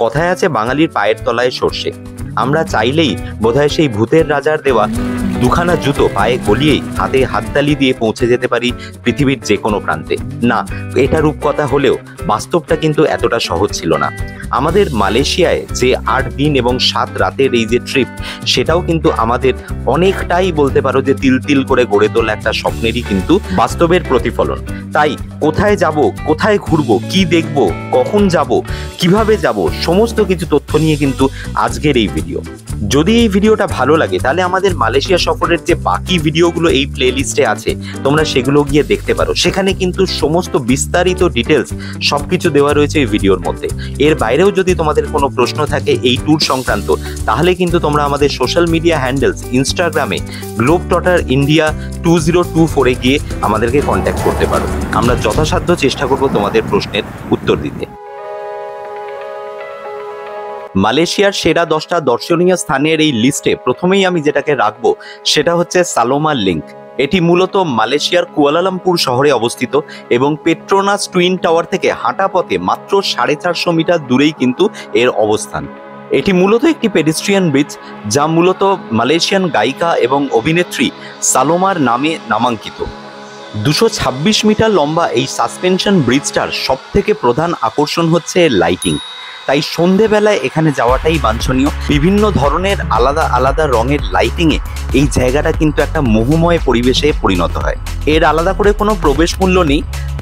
কথায় আছে বাঙালির পায়ের তলায় সর্ষে। আমরা চাইলেই বোধহয় সেই ভূতের রাজার দেওয়া দুখানা জুতো পায়ে গলিয়েই হাতে হাততালি দিয়ে পৌঁছে যেতে পারি পৃথিবীর যে কোনো প্রান্তে। না, এটা রূপকথা হলেও বাস্তবটা কিন্তু এতটা সহজ ছিল না। আমাদের মালয়েশিয়ায় যে 8 দিন এবং 7 রাতের এই যে ট্রিপ, সেটাও কিন্তু আমাদের অনেকটাই বলতে পারো যে তিল তিল করে গড়ে তোলা একটা স্বপ্নেরই কিন্তু বাস্তবের প্রতিফলন। তাই কোথায় যাব, কোথায় ঘুরবো, কি দেখব, কখন যাব, কিভাবে যাব, সমস্ত কিছু তথ্য নিয়ে কিন্তু আজকের এই ভিডিও। যদি এই ভিডিওটা ভালো লাগে তাহলে আমাদের মালয়েশিয়া সফরের যে বাকি ভিডিওগুলো এই প্লেলিস্টে আছে, তোমরা সেগুলো গিয়ে দেখতে পারো। সেখানে কিন্তু সমস্ত বিস্তারিত ডিটেলস সবকিছু দেওয়া রয়েছে এই ভিডিওর মধ্যে। এর বাইরেও যদি তোমাদের কোনো প্রশ্ন থাকে এই ট্যুর সংক্রান্ত, তাহলে কিন্তু তোমরা আমাদের সোশ্যাল মিডিয়া হ্যান্ডেলস ইনস্টাগ্রামে গ্লোবট্রটার ইন্ডিয়া 2024 গিয়ে আমাদেরকে কন্ট্যাক্ট করতে পারো। আমরা যথাসাধ্য চেষ্টা করব তোমাদের প্রশ্নের উত্তর দিতে। মালয়েশিয়ার সেরা 10টা দর্শনীয় স্থানের এই লিস্টে প্রথমেই আমি যেটাকে রাখবো সেটা হচ্ছে সালোমা লিংক। এটি মূলত মালয়েশিয়ার কুয়ালালামপুর শহরে অবস্থিত এবং পেট্রোনাস টুইন টাওয়ার থেকে হাঁটা পথে মাত্র 450 মিটার দূরেই কিন্তু এর অবস্থান। এটি মূলত একটি পেডেস্ট্রিয়ান ব্রিজ, যা মূলত মালয়েশিয়ান গায়িকা এবং অভিনেত্রী সালোমার নামে নামাঙ্কিত। 226 মিটার লম্বা এই সাসপেনশন ব্রিজটার সব থেকে প্রধান আকর্ষণ হচ্ছে লাইটিং। তাই সন্ধেবেলায় এখানে যাওয়াটাই বাঞ্ছনীয়। বিভিন্ন ধরনের আলাদা আলাদা রঙের লাইটিংয়ে এই জায়গাটা কিন্তু একটা মোহময় পরিবেশে পরিণত হয়। এর আলাদা করে কোনো প্রবেশ মূল্য নেই,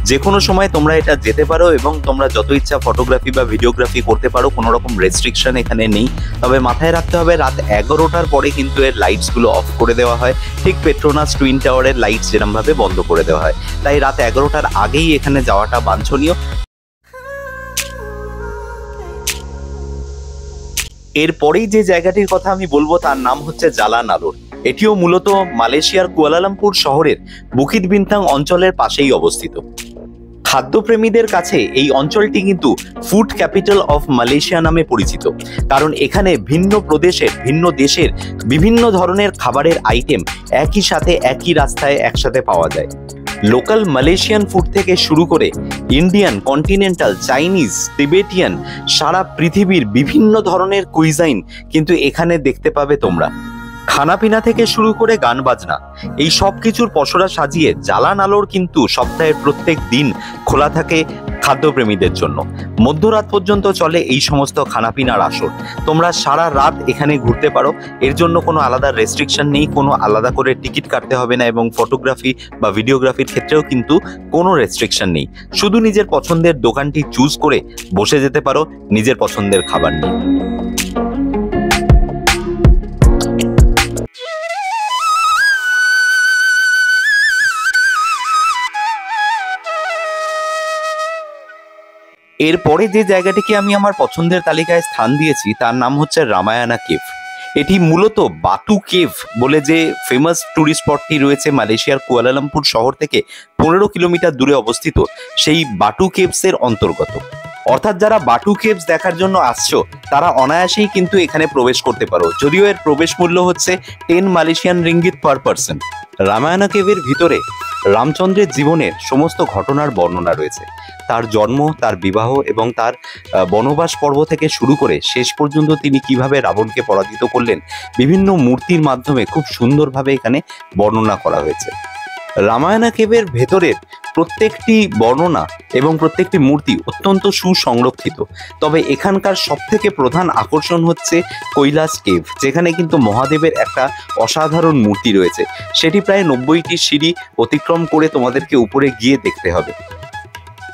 যে কোনো সময় তোমরা এটা যেতে পারো এবং তোমরা যত ইচ্ছা ফটোগ্রাফি বা ভিডিওগ্রাফি করতে পারো, কোনো রকম রেস্ট্রিকশন এখানে নেই। তবে মাথায় রাখতে হবে রাত 11টার পরে কিন্তু এর লাইটসগুলো অফ করে দেওয়া হয়, ঠিক পেট্রোনাস টুইন টাওয়ারের লাইটস যেরকমভাবে বন্ধ করে দেওয়া হয়। তাই রাত 11টার আগেই এখানে যাওয়াটা বাঞ্ছনীয়। এরপরেই যে জায়গাটির কথা আমি বলবো তার নাম হচ্ছে জালান আলোর। এটিও মূলত মালয়েশিয়ার কুয়ালালামপুর শহরের বুকিত বিন্তাং অঞ্চলের পাশেই অবস্থিত। খাদ্যপ্রেমীদের কাছে এই অঞ্চলটি কিন্তু ফুড ক্যাপিটাল অফ মালয়েশিয়া নামে পরিচিত, কারণ এখানে ভিন্ন প্রদেশের, ভিন্ন দেশের বিভিন্ন ধরনের খাবারের আইটেম একই সাথে একই রাস্তায় একসাথে পাওয়া যায়। লোকাল মালয়েশিয়ান ফুড থেকে শুরু করে ইন্ডিয়ান, কন্টিনেন্টাল, চাইনিজ, তিবেটিয়ান, সারা পৃথিবীর বিভিন্ন ধরনের কুইজাইন কিন্তু এখানে দেখতে পাবে তোমরা। খানাপিনা থেকে শুরু করে গান বাজনা, এই সব কিছুর পসরা সাজিয়ে জালান আলোর কিন্তু সপ্তাহের প্রত্যেক দিন খোলা থাকে খাদ্যপ্রেমীদের জন্য। মধ্যরাত পর্যন্ত চলে এই সমস্ত খানাপিনার আসর। তোমরা সারা রাত এখানে ঘুরতে পারো, এর জন্য কোনো আলাদা রেস্ট্রিকশন নেই, কোনো আলাদা করে টিকিট কাটতে হবে না এবং ফটোগ্রাফি বা ভিডিওগ্রাফির ক্ষেত্রেও কিন্তু কোনো রেস্ট্রিকশন নেই। শুধু নিজের পছন্দের দোকানটি চুজ করে বসে যেতে পারো নিজের পছন্দের খাবার নিয়ে। এরপরে যে জায়গাটিকে আমি আমার পছন্দের তালিকায় স্থান দিয়েছি তার নাম হচ্ছে রামায়ানা কেভ। এটি মূলত বাতু কেভ বলে যে ফেমাস ট্যুরিস্ট স্পটটি রয়েছে মালয়েশিয়ার কুয়ালালামপুর শহর থেকে 15 কিলোমিটার দূরে অবস্থিত, সেই বাটু কেভসের অন্তর্গত। অর্থাৎ যারা বাটু কেভস দেখার জন্য আসছো তারা অনায়াসেই কিন্তু এখানে প্রবেশ করতে পারো, যদিও এর প্রবেশ মূল্য হচ্ছে 10 মালয়েশিয়ান রিঙ্গিত পার পারসন। রামায়ানা কেভের ভিতরে রামচন্দ্রের জীবনের সমস্ত ঘটনার বর্ণনা রয়েছে। তার জন্ম, তার বিবাহ এবং তার বনবাস পর্ব থেকে শুরু করে শেষ পর্যন্ত তিনি কিভাবে রাবণকে পরাজিত করলেন, বিভিন্ন মূর্তির মাধ্যমে খুব সুন্দরভাবে এখানে বর্ণনা করা হয়েছে। রামায়ণা কেভের ভেতরের প্রত্যেকটি বর্ণনা এবং প্রত্যেকটি মূর্তি অত্যন্ত সুসংরক্ষিত। তবে এখানকার সবথেকে প্রধান আকর্ষণ হচ্ছে কৈলাস কেভ, যেখানে কিন্তু মহাদেবের একটা অসাধারণ মূর্তি রয়েছে। সেটি প্রায় 90টি সিঁড়ি অতিক্রম করে তোমাদেরকে উপরে গিয়ে দেখতে হবে।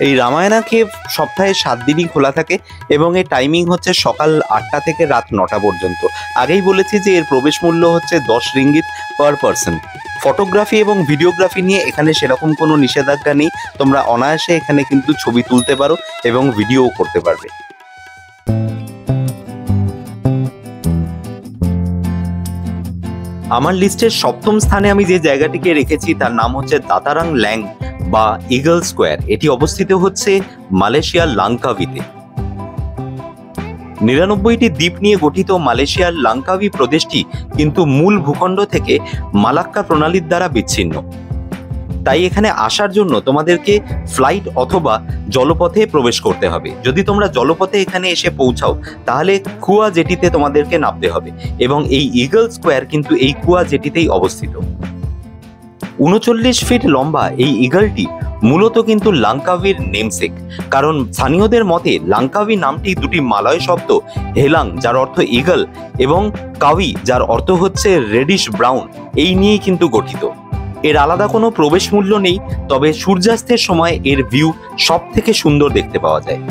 এই রামায়ণা কেভ সপ্তাহে 7 দিনই খোলা থাকে এবং এর টাইমিং হচ্ছে সকাল 8টা থেকে রাত 9টা পর্যন্ত। আগেই বলেছি যে এর প্রবেশ মূল্য হচ্ছে 10 রিঙ্গিত পার পারসন। ফটোগ্রাফি এবং ভিডিওগ্রাফি নিয়ে এখানে সেরকম কোনো নিষেধাজ্ঞা নেই, তোমরা অনায়াসে এখানে কিন্তু ছবি তুলতে পারো এবং ভিডিও করতে পারবে। আমার লিস্টের 7ম স্থানে আমি যে জায়গাটিকে রেখেছি তার নাম হচ্ছে দাতারাং ল্যাং বা ইগল স্কোয়ার। এটি অবস্থিত হচ্ছে মালয়েশিয়ার লাংকাভিতে। 99টি দ্বীপ নিয়ে গঠিত মালয়েশিয়ার লাংকাভি প্রদেশটি কিন্তু মূল ভূখণ্ড থেকে মালাক্কা প্রণালীর দ্বারা বিচ্ছিন্ন। তাই এখানে আসার জন্য তোমাদেরকে ফ্লাইট অথবা জলপথে প্রবেশ করতে হবে। যদি তোমরা জলপথে এখানে এসে পৌঁছাও তাহলে কুয়া জেটিতে তোমাদেরকে নামতে হবে, এবং এই ইগল স্কোয়ার কিন্তু এই কুয়া জেটিতেই অবস্থিত। 39 ফিট লম্বা এই ইগলটি মূলত কিন্তু লাঙ্কাভির নেমসেক, কারণ স্থানীয়দের মতে লাঙ্কাভি নামটি দুটি মালয় শব্দ হেলাং যার অর্থ ইগল এবং কাভি যার অর্থ হচ্ছে রেডিশ ব্রাউন এই নিয়েই কিন্তু গঠিত। এর আলাদা কোনো প্রবেশ মূল্য নেই, তবে সূর্যাস্তের সময় এর ভিউ সব থেকে সুন্দর দেখতে পাওয়া যায়।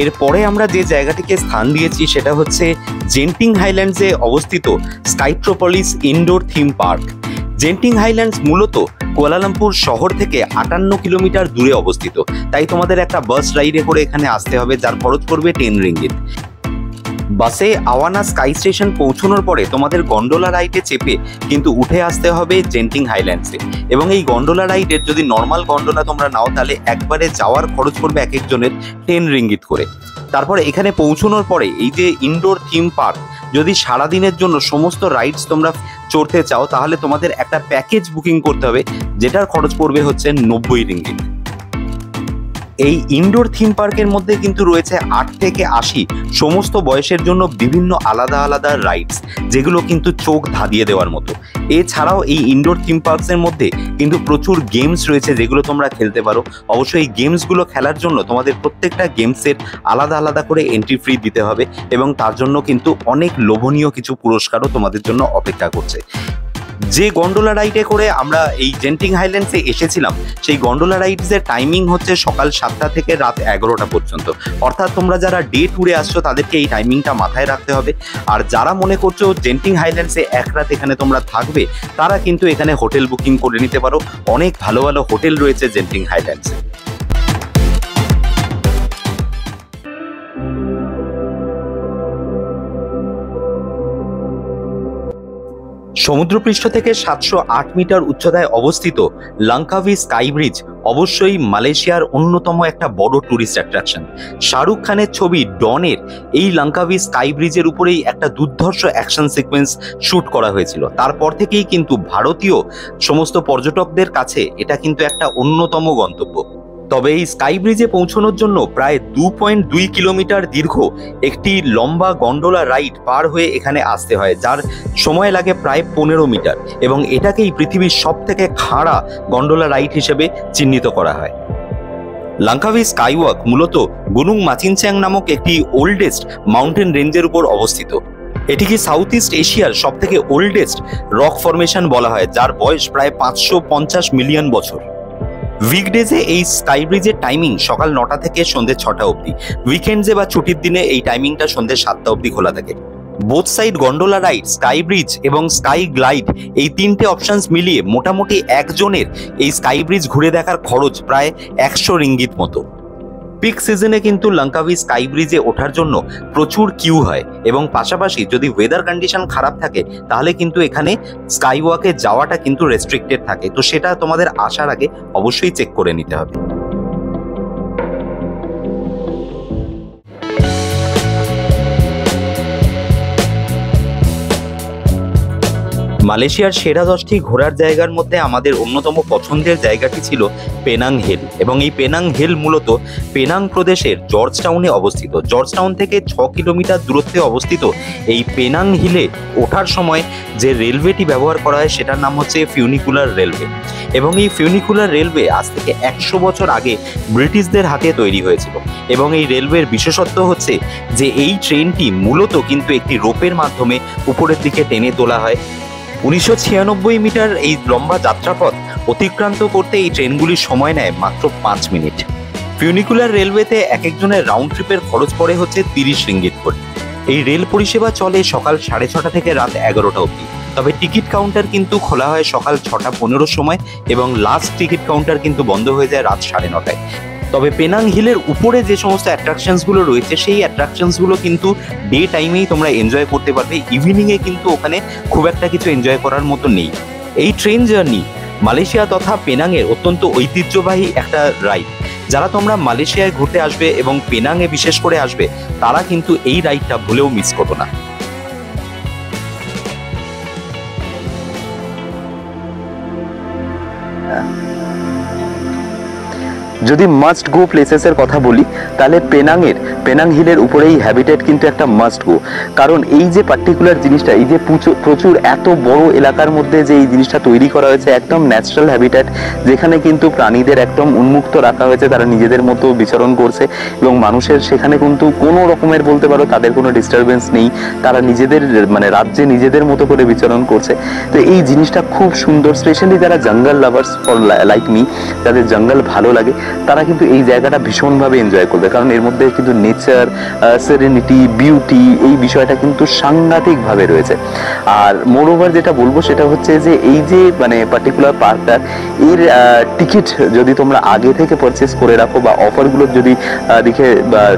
এরপরে আমরা যে জায়গাটিকে স্থান দিয়েছি সেটা হচ্ছে জেন্টিং হাইল্যান্ডসে অবস্থিত Skytropolis indoor theme park. Genting Highlands মূলত কুয়ালালামপুর শহর থেকে 58 কিলোমিটার দূরে অবস্থিত, তাই তোমাদের একটা বাস রাইডে করে এখানে আসতে হবে, যার খরচ পড়বে 10 রিঙ্গিত। বাসে আওয়ানা স্কাই স্টেশন পৌঁছানোর পরে তোমাদের গন্ডোলা রাইডে চেপে কিন্তু উঠে আসতে হবে জেন্টিং হাইল্যান্ডসে, এবং এই গন্ডোলা রাইডের যদি নর্মাল গন্ডোলা তোমরা নাও তাহলে একবারে যাওয়ার খরচ পড়বে এক একজনের 10 রিঙ্গিত করে। তারপরে এখানে পৌঁছানোর পরে এই যে ইনডোর থিম পার্ক, যদি সারাদিনের জন্য সমস্ত রাইডস তোমরা চড়তে চাও তাহলে তোমাদের একটা প্যাকেজ বুকিং করতে হবে, যেটার খরচ পড়বে হচ্ছে 90 রিঙ্গিত। এই ইনডোর থিম পার্কের মধ্যে কিন্তু রয়েছে 8 থেকে 80 সমস্ত বয়সের জন্য বিভিন্ন আলাদা আলাদা রাইডস, যেগুলো কিন্তু চোখ ধাঁধিয়ে দেওয়ার মতো। এছাড়াও এই ইনডোর থিম পার্কসের মধ্যে কিন্তু প্রচুর গেমস রয়েছে যেগুলো তোমরা খেলতে পারো। অবশ্যই এই গেমসগুলো খেলার জন্য তোমাদের প্রত্যেকটা গেমসের আলাদা আলাদা করে এন্ট্রি ফি দিতে হবে, এবং তার জন্য কিন্তু অনেক লোভনীয় কিছু পুরস্কারও তোমাদের জন্য অপেক্ষা করছে। যে গন্ডোলা রাইডে করে আমরা এই জেন্টিং হাইল্যান্ডসে এসেছিলাম সেই গন্ডোলা রাইডসের টাইমিং হচ্ছে সকাল 7টা থেকে রাত 11টা পর্যন্ত, অর্থাৎ তোমরা যারা ডে ট্যুরে আসছো তাদেরকে এই টাইমিংটা মাথায় রাখতে হবে। আর যারা মনে করছো জেন্টিং হাইল্যান্ডসে এক রাত এখানে তোমরা থাকবে তারা কিন্তু এখানে হোটেল বুকিং করে নিতে পারো, অনেক ভালো ভালো হোটেল রয়েছে জেন্টিং হাইল্যান্ডসে। সমুদ্রপৃষ্ঠ থেকে 708 মিটার উচ্চতায় অবস্থিত লাঙ্কাভি স্কাই ব্রিজ অবশ্যই মালয়েশিয়ার অন্যতম একটা বড় ট্যুরিস্ট অ্যাট্রাকশন। শাহরুখ খানের ছবি ডনের এই লাঙ্কাভি স্কাই ব্রিজের উপরেই একটা দুর্ধর্ষ অ্যাকশন সিকোয়েন্স শ্যুট করা হয়েছিল। তারপর থেকেই কিন্তু ভারতীয় সমস্ত পর্যটকদের কাছে এটা কিন্তু একটা অন্যতম গন্তব্য। তবে এই স্কাই ব্রিজে পৌঁছানোর জন্য প্রায় 2.2 কিলোমিটার দীর্ঘ একটি লম্বা গন্ডোলা রাইড পার হয়ে এখানে আসতে হয়, যার সময় লাগে প্রায় 15 মিটার, এবং এটাকেই পৃথিবীর সবথেকে খাড়া গন্ডোলা রাইড হিসেবে চিহ্নিত করা হয়। লাঙ্কাভি স্কাইওয়াক মূলত গুনুং মাচিনচ্যাং নামক একটি ওল্ডেস্ট মাউন্টেন রেঞ্জের উপর অবস্থিত। এটিকে সাউথ ইস্ট এশিয়ার সবথেকে ওল্ডেস্ট রক ফরমেশন বলা হয়, যার বয়স প্রায় 550 মিলিয়ন বছর। উইকডেজে এই স্কাই ব্রিজের টাইমিং সকাল 9টা থেকে সন্ধ্যে 6টা অবধি, উইকেন্ডসে বা ছুটির দিনে এই টাইমিংটা সন্ধ্যে 7টা অবধি খোলা থাকে। Both side gondola ride, sky bridge এবং স্কাই গ্লাইড এই তিনটে অপশনস মিলিয়ে মোটামুটি একজনের এই স্কাই ব্রিজ ঘুরে দেখার খরচ প্রায় 100 রিঙ্গিত মতো। পিক সিজনে কিন্তু লাঙ্কাভি স্কাই ব্রিজে ওঠার জন্য প্রচুর কিউ হয়, এবং পাশাপাশি যদি ওয়েদার কন্ডিশন খারাপ থাকে তাহলে কিন্তু এখানে স্কাই ওয়াকে যাওয়াটা কিন্তু রেস্ট্রিক্টেড থাকে, তো সেটা তোমাদের আসার আগে অবশ্যই চেক করে নিতে হবে। মালয়েশিয়ার সেরা 10টি ঘোরার জায়গার মধ্যে আমাদের অন্যতম পছন্দের জায়গাটি ছিল পেনাং হিল, এবং এই পেনাং হিল মূলত পেনাং প্রদেশের জর্জ টাউনে অবস্থিত। জর্জ টাউন থেকে 6 কিলোমিটার দূরত্বে অবস্থিত এই পেনাং হিলে ওঠার সময় যে রেলওয়েটি ব্যবহার করা হয় সেটার নাম হচ্ছে ফিউনিকুলার রেলওয়ে, এবং এই ফিউনিকুলার রেলওয়ে আজ থেকে 100 বছর আগে ব্রিটিশদের হাতে তৈরি হয়েছিল। এবং এই রেলওয়ের বিশেষত্ব হচ্ছে যে এই ট্রেনটি মূলত কিন্তু একটি রোপের মাধ্যমে উপরের দিকে টেনে তোলা হয়। 1996 মিটার এই লম্বা যাত্রাপথ অতিক্রান্ত করতে এই ট্রেনগুলির সময় নেয় মাত্র 5 মিনিট। ফিউনিকুলার রেলওয়েতে এক একজনের রাউন্ড ট্রিপের খরচ পড়ে হচ্ছে 30 রিঙ্গিত করে। এই রেল পরিষেবা চলে সকাল 6:30 থেকে রাত 11টা অবধি, তবে টিকিট কাউন্টার কিন্তু খোলা হয় সকাল 6:15 সময়, এবং লাস্ট টিকিট কাউন্টার কিন্তু বন্ধ হয়ে যায় রাত 9:30টায়। তবে পেনাং হিলের উপরে যে সমস্ত অ্যাট্রাকশনসগুলো রয়েছে সেই অ্যাট্রাকশনসগুলো কিন্তু ডে টাইমেই তোমরা এনজয় করতে পারবে, ইভিনিংয়ে কিন্তু ওখানে খুব একটা কিছু এনজয় করার মতো নেই। এই ট্রেন জার্নি মালয়েশিয়া তথা পেনাংয়ের অত্যন্ত ঐতিহ্যবাহী একটা রাইড। যারা তোমরা মালয়েশিয়ায় ঘুরতে আসবে এবং পেনাংয়ে বিশেষ করে আসবে তারা কিন্তু এই রাইডটা ভুলেও মিস করো না। যদি মাস্ট গো প্লেসেসের কথা বলি তাহলে পেনাং হিলের উপরেই হ্যাবিটেট কিন্তু একটা মাস্ট গো। কারণ এই যে পার্টিকুলার জিনিসটা, এই যে প্রচুর এত বড় এলাকার মধ্যে যে এই জিনিসটা তৈরি করা হয়েছে, একদম ন্যাচারাল হ্যাবিটেট, যেখানে কিন্তু প্রাণীদের একদম উন্মুক্ত রাখা হয়েছে, তারা নিজেদের মতো বিচরণ করছে এবং মানুষের সেখানে কিন্তু কোনো রকমের বলতে পারো তাদের কোনো ডিস্টারবেন্স নেই, তারা নিজেদের মানে রাজ্যে নিজেদের মতো করে বিচরণ করছে। তো এই জিনিসটা খুব সুন্দর, স্পেশালি যারা জঙ্গল লাভার্স ফর লাইক মি, যাদের জঙ্গল ভালো লাগে, তারা কিন্তু এই জায়গাটা ভীষণভাবে এনজয় করবে। কারণ এর মধ্যে কিন্তু নেচার, সেরেনিটি, বিউটি, এই বিষয়টা কিন্তু সাংঘাতিকভাবে রয়েছে। আর মোর ওভার যেটা বলবো সেটা হচ্ছে যে এই যে মানে পার্টিকুলার পার্কটা, এর টিকিট যদি তোমরা আগে থেকে পারচেস করে রাখো বা অফারগুলোর যদি দেখে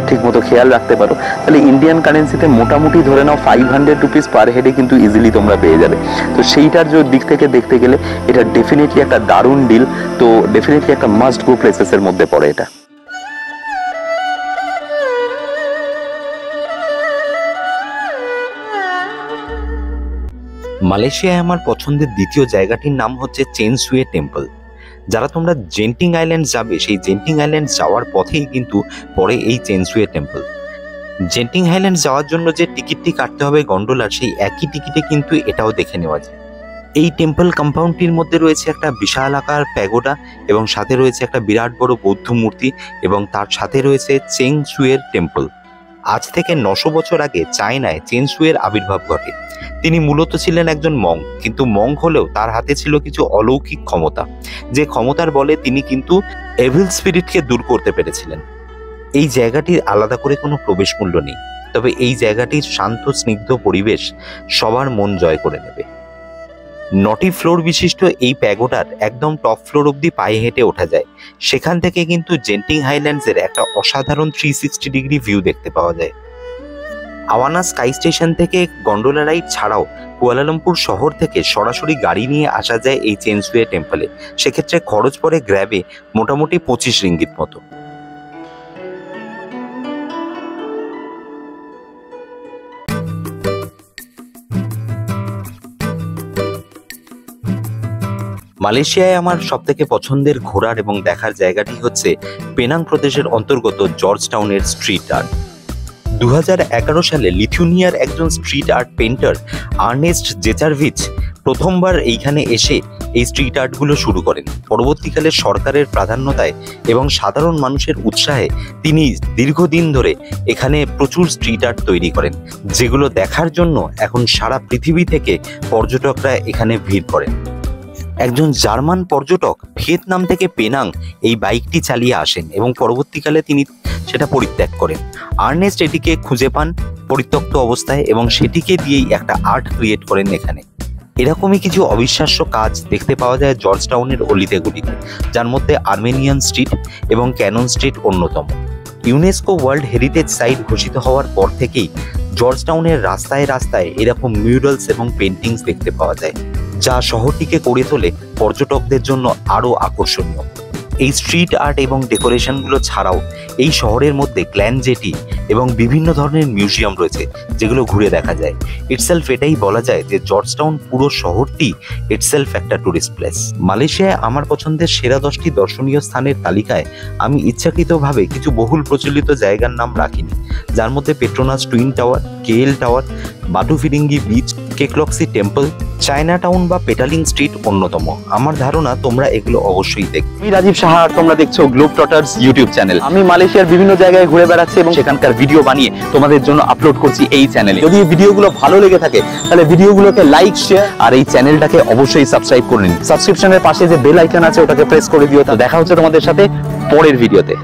ঠিক মতো খেয়াল রাখতে পারো, তাহলে ইন্ডিয়ান কারেন্সিতে মোটামুটি ধরে নাও 500 রুপিস পার হেডে কিন্তু ইজিলি তোমরা পেয়ে যাবে। তো সেইটার দিক থেকে দেখতে গেলে এটা ডেফিনেটলি একটা দারুণ ডিল। তো ডেফিনেটলি একটা মাস্ট গো প্লেসেসের মধ্যে পড়ে এটা। মালয়েশিয়ায় আমার পছন্দের দ্বিতীয় জায়গাটির নাম হচ্ছে চেন সুয়ে টেম্পল। যারা তোমরা জেন্টিং আইল্যান্ড যাবে, সেই জেন্টিং আইল্যান্ড যাওয়ার পথেই কিন্তু পড়ে এই চেন সুয়ে টেম্পল। জেন্টিং আইল্যান্ড যাওয়ার জন্য যে টিকিটটি কাটতে হবে গন্ডোলার, সেই একই টিকিটে কিন্তু এটাও দেখে নেওয়া যায়। এই টেম্পল কম্পাউন্ডটির মধ্যে রয়েছে একটা বিশাল আকার প্যাগোডা এবং সাথে রয়েছে একটা বিরাট বড় বৌদ্ধ মূর্তি এবং তার সাথে রয়েছে চেং সুয়ের টেম্পল। আজ থেকে 900 বছর আগে চায়নায় চেন সুয়ের আবির্ভাব ঘটে। তিনি মূলত ছিলেন একজন মঙ্ক, কিন্তু মঙ্ক হলেও তার হাতে ছিল কিছু অলৌকিক ক্ষমতা, যে ক্ষমতার বলে তিনি কিন্তু এভিল স্পিরিটকে দূর করতে পেরেছিলেন। এই জায়গাটির আলাদা করে কোনো প্রবেশ মূল্য নেই, তবে এই জায়গাটির শান্ত স্নিগ্ধ পরিবেশ সবার মন জয় করে নেবে। 9টি ফ্লোর বিশিষ্ট এই প্যাগোডার একদম টপ ফ্লোর অব্দি পায়ে হেঁটে ওঠা যায়। সেখান থেকে কিন্তু জেন্টিং হাইল্যান্ডসের একটা অসাধারণ 360 ডিগ্রি ভিউ দেখতে পাওয়া যায়। আওয়ানা স্কাই স্টেশন থেকে গন্ডোলা রাইড ছাড়াও কুয়ালালামপুর শহর থেকে সরাসরি গাড়ি নিয়ে আসা যায় এই চেন সুয়ে টেম্পলে। সেক্ষেত্রে খরচ পড়ে গ্র্যাবে মোটামুটি 25 রিঙ্গিত মতো। মালয়েশিয়ায় আমার সবথেকে পছন্দের ঘোরার এবং দেখার জায়গাটি হচ্ছে পেনাং প্রদেশের অন্তর্গত জর্জ টাউনের স্ট্রিট আর্ট। 2011 সালে লিথুনিয়ার একজন স্ট্রিট আর্ট পেন্টার আর্নেস্ট জেচারভিচ প্রথমবার এইখানে এসে এই স্ট্রিট আর্টগুলো শুরু করেন। পরবর্তীকালে সরকারের প্রাধান্যতায় এবং সাধারণ মানুষের উৎসাহে তিনি দীর্ঘদিন ধরে এখানে প্রচুর স্ট্রিট আর্ট তৈরি করেন, যেগুলো দেখার জন্য এখন সারা পৃথিবী থেকে পর্যটকরা এখানে ভিড় করেন। একজন জার্মান পর্যটক ভিয়েতনাম থেকে পেনাং এই বাইকটি চালিয়ে আসেন এবং পরবর্তীকালে তিনি সেটা পরিত্যাগ করেন। আর্নেস্ট এটিকে খুঁজে পান পরিত্যক্ত অবস্থায় এবং সেটিকে দিয়েই একটা আর্ট ক্রিয়েট করেন এখানে। এরকমই কিছু অবিশ্বাস্য কাজ দেখতে পাওয়া যায় জর্জ টাউনের অলিতে গলিতে, যার মধ্যে আর্মেনিয়ান স্ট্রিট এবং ক্যানন স্ট্রিট অন্যতম। ইউনেস্কো ওয়ার্ল্ড হেরিটেজ সাইট ঘোষিত হওয়ার পর থেকেই জর্জ টাউনের রাস্তায় রাস্তায় এরকম মিউরালস এবং পেন্টিংস দেখতে পাওয়া যায়, যা শহরটিকে করে তোলে পর্যটকদের জন্য আরও আকর্ষণীয়। এই স্ট্রিট আর্ট এবং ডেকোরেশনগুলো ছাড়াও এই শহরের মধ্যে ক্ল্যান জেটি এবং বিভিন্ন ধরনের মিউজিয়াম রয়েছে, যেগুলো ঘুরে দেখা যায়। ইটসেলফ এটাই বলা যায় যে জর্জ টাউন পুরো শহরটি ইটসেলফ একটা টুরিস্ট প্লেস। মালয়েশিয়ায় আমার পছন্দের সেরা 10টি দর্শনীয় স্থানের তালিকায় আমি ইচ্ছাকৃতভাবে কিছু বহুল প্রচলিত জায়গার নাম রাখিনি, যার মধ্যে Petronas twin tower, KL tower, Batu Ferringhi beach, Kek Lok Si temple, China town বা পেটালিং স্ট্রিট অন্যতম। আমার ধারণা তোমরা এগুলো অবশ্যই দেখবে। আমি রাজীব সাহা আর তোমরা দেখছো গ্লোব টটার্স ইউটিউব চ্যানেল। আমি মালয়েশিয়ার বিভিন্ন জায়গায় ঘুরে বেড়াচ্ছি এবং সেখানকার ভিডিও বানিয়ে তোমাদের জন্য আপলোড করছি এই চ্যানেলে। যদি এই ভিডিওগুলো ভালো লেগে থাকে তাহলে ভিডিওগুলোকে লাইক, শেয়ার আর এই চ্যানেলটাকে অবশ্যই সাবস্ক্রাইব করে নিন। সাবস্ক্রিপশনের পাশে যে বেল আইকন আছে ওটাকে প্রেস করে দিও। তো দেখা হচ্ছে তোমাদের সাথে পরের ভিডিওতে।